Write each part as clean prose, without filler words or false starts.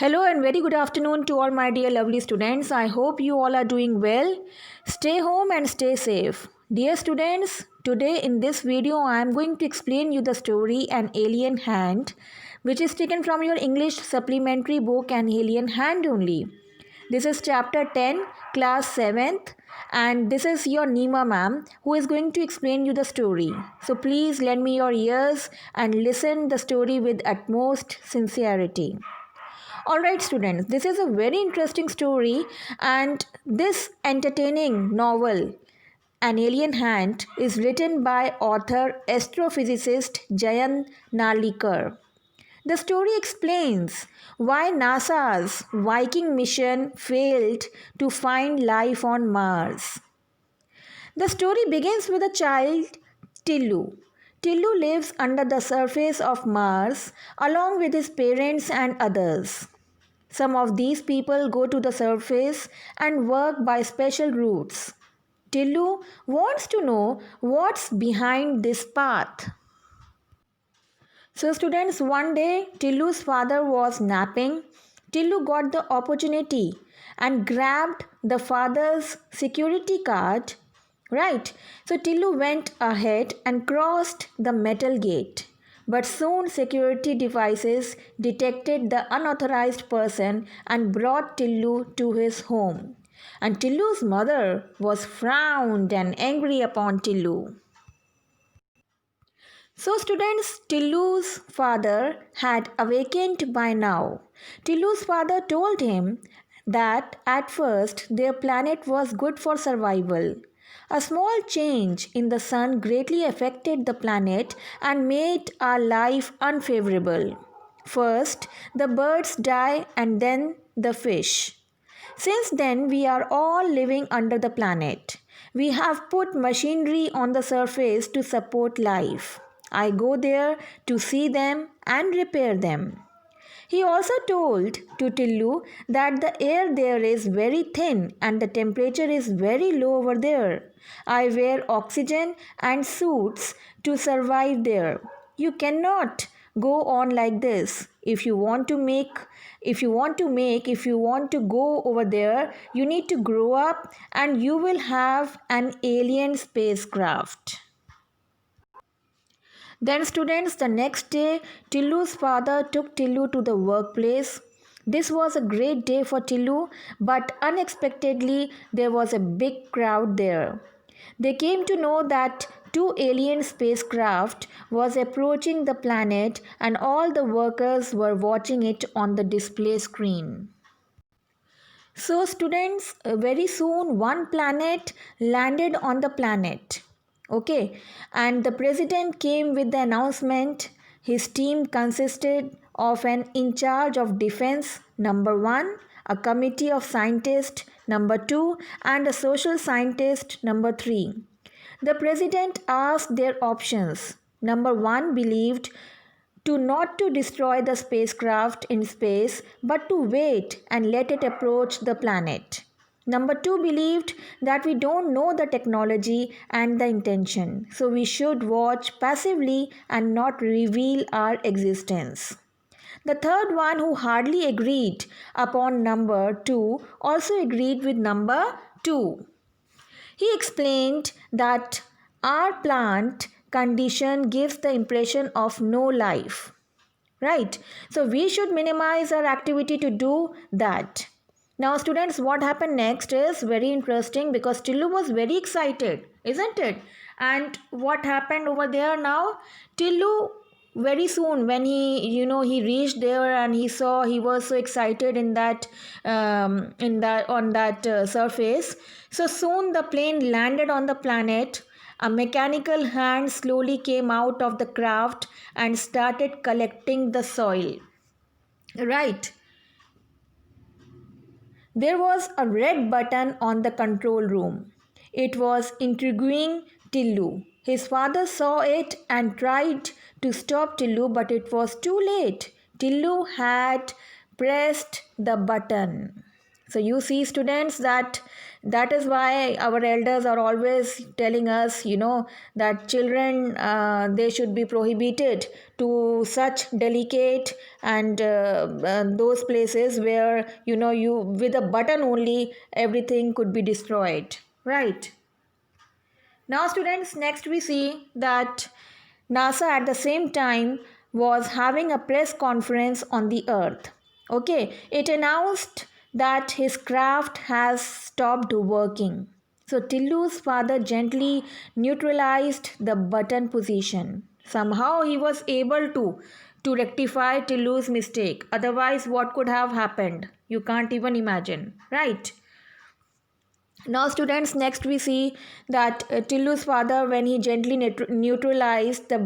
Hello and very good afternoon to all my dear lovely students. I hope you all are doing well. Stay home and stay safe. Dear students, today in this video I am going to explain you the story An Alien Hand, which is taken from your English supplementary book An Alien Hand only. This is chapter 10, class 7th, and this is your Nima ma'am who is going to explain you the story. So please lend me your ears and listen the story with utmost sincerity. Alright, students, this is a very interesting story, and this entertaining novel, An Alien Hand, is written by author astrophysicist Jayant Narlikar. The story explains why NASA's Viking mission failed to find life on Mars. The story begins with a child, Tillu. Tillu lives under the surface of Mars along with his parents and others. Some of these people go to the surface and work by special routes. Tillu wants to know what's behind this path. So, students, one day Tillu's father was napping. Tillu got the opportunity and grabbed the father's security card. Right, so Tillu went ahead and crossed the metal gate. But soon security devices detected the unauthorized person and brought Tillu to his home. And Tillu's mother was frowned and angry upon Tillu. So, students, Tillu's father had awakened by now. Tillu's father told him that at first their planet was good for survival. A small change in the sun greatly affected the planet and made our life unfavorable. First, the birds die and then the fish. Since then, we are all living under the planet. We have put machinery on the surface to support life. I go there to see them and repair them. He also told to Tillu that the air there is very thin and the temperature is very low over there. I wear oxygen and suits to survive there. You cannot go on like this. If you want to go over there, you need to grow up and you will have an alien spacecraft. Then, students, the next day, Tillu's father took Tillu to the workplace. This was a great day for Tillu, but unexpectedly, there was a big crowd there. They came to know that two alien spacecraft was approaching the planet and all the workers were watching it on the display screen. So, students, very soon one planet landed on the planet. Okay, and the president came with the announcement. His team consisted of an in charge of defense, number one, a committee of scientists, number two, and a social scientist, number three. The president asked their options. Number one believed to not to destroy the spacecraft in space but to wait and let it approach the planet. Number 2 believed that we don't know the technology and the intention, so we should watch passively and not reveal our existence. The third one, who hardly agreed upon number 2, also agreed with number 2. He explained that our plant condition gives the impression of no life. Right? So we should minimize our activity to do that. Now, students, what happened next is very interesting because Tillu was very excited, isn't it? And what happened over there now? Tillu very soon when he reached there and he was so excited in that on that surface. So soon the plane landed on the planet. A mechanical hand slowly came out of the craft and started collecting the soil. Right. There was a red button on the control room. It was intriguing Tillu. His father saw it and tried to stop Tillu, but it was too late. Tillu had pressed the button. So you see, students, that is why our elders are always telling us, that children, they should be prohibited to such delicate and those places where you with a button only everything could be destroyed, right? Now, students, next we see that NASA at the same time was having a press conference on the Earth. Okay, it announced that his craft has stopped working. So Tillu's father gently neutralized the button position. Somehow he was able to rectify Tillu's mistake. Otherwise, what could have happened? You can't even imagine, right? Now, students, next we see that Tillu's father, when he gently neutralized the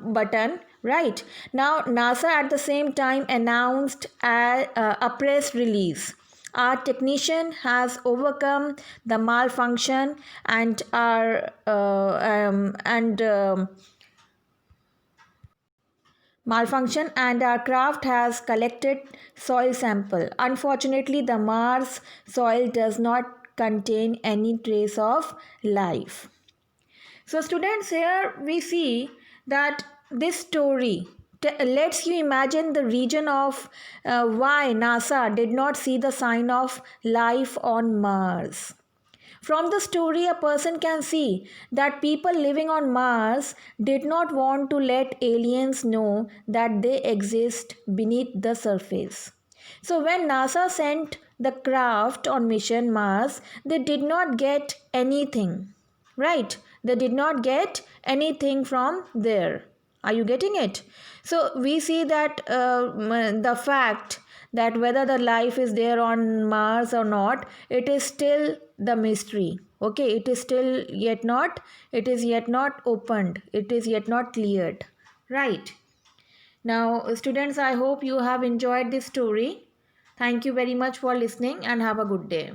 button, right? Now, NASA at the same time announced a press release. Our technician has overcome the malfunction and our malfunction and our craft has collected soil sample. Unfortunately, the Mars soil does not contain any trace of life. So students, here we see that this story lets you imagine the region of why NASA did not see the sign of life on Mars. From the story, a person can see that people living on Mars did not want to let aliens know that they exist beneath the surface. So, when NASA sent the craft on mission Mars, they did not get anything, right? They did not get anything from there. Are you getting it? So, we see that the fact that whether the life is there on Mars or not, it is still the mystery. Okay, it is still yet not, it is yet not opened, it is yet not cleared, right? Now, students, I hope you have enjoyed this story. Thank you very much for listening and have a good day.